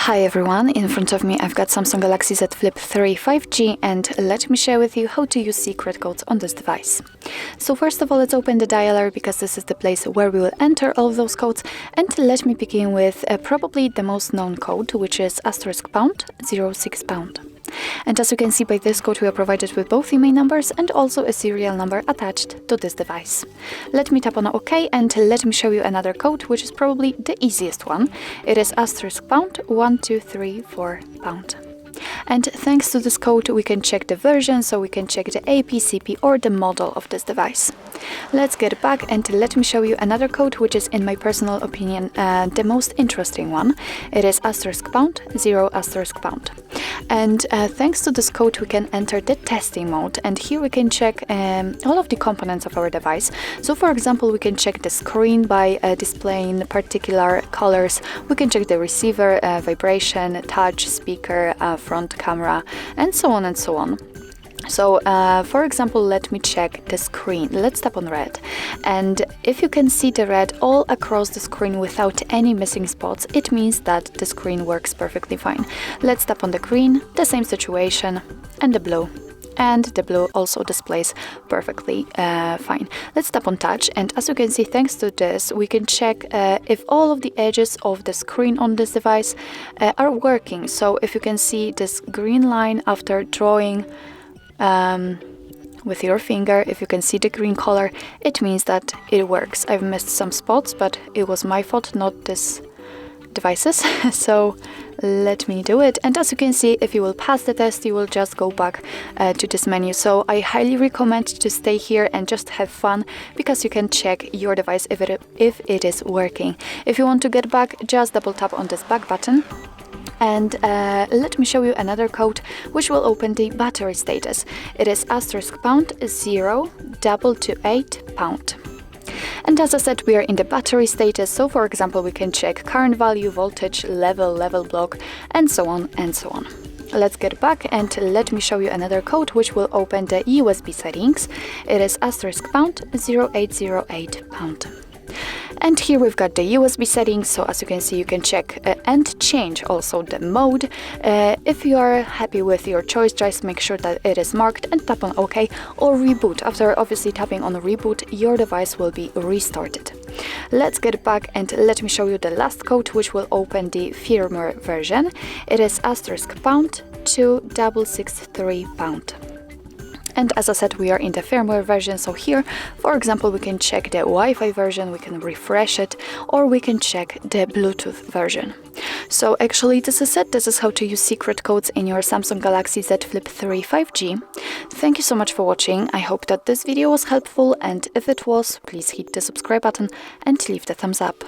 Hi everyone, in front of me I've got Samsung Galaxy Z Flip 3 5G, and let me share with you how to use secret codes on this device. So first of all, let's open the dialer because this is the place where we will enter all of those codes, and let me begin with probably the most known code, which is *#06#. And as you can see by this code, we are provided with both email numbers and also a serial number attached to this device. Let me tap on OK and let me show you another code, which is probably the easiest one. It is *1234#. And thanks to this code, we can check the version, so we can check the APCP or the model of this device. Let's get back and let me show you another code, which is, in my personal opinion, the most interesting one. It is *0*. And thanks to this code, we can enter the testing mode, and here we can check all of the components of our device. So for example, we can check the screen by displaying particular colors. We can check the receiver, vibration, touch, speaker, front camera, and so on and so on. So for example, let me check the screen. Let's tap on red, and if you can see the red all across the screen without any missing spots, it means that the screen works perfectly fine. Let's tap on the green, the same situation, and the blue. And the blue also displays perfectly fine. Let's tap on touch, and as you can see, thanks to this, we can check if all of the edges of the screen on this device are working. So if you can see this green line after drawing with your finger, if you can see the green color, it means that it works. I've missed some spots, but it was my fault, not this device's. So let me do it, and as you can see, if you will pass the test, you will just go back to this menu. So I highly recommend to stay here and just have fun, because you can check your device if it is working. If you want to get back, just double tap on this back button. And let me show you another code which will open the battery status. It is *0*228#. And as I said, we are in the battery status, so for example, we can check current value, voltage, level block, and so on and so on. Let's get back and let me show you another code which will open the USB settings. It is *0808#. And here we've got the USB settings, so as you can see, you can check and change also the mode. If you are happy with your choice, just make sure that it is marked and tap on OK or reboot. After obviously tapping on reboot, your device will be restarted. Let's get back and let me show you the last code which will open the firmware version. It is *2#663#. And as I said, we are in the firmware version, so here, for example, we can check the Wi-Fi version, we can refresh it, or we can check the Bluetooth version. So actually, this is it. This is how to use secret codes in your Samsung Galaxy Z Flip 3 5G. Thank you so much for watching. I hope that this video was helpful, and if it was, please hit the subscribe button and leave the thumbs up.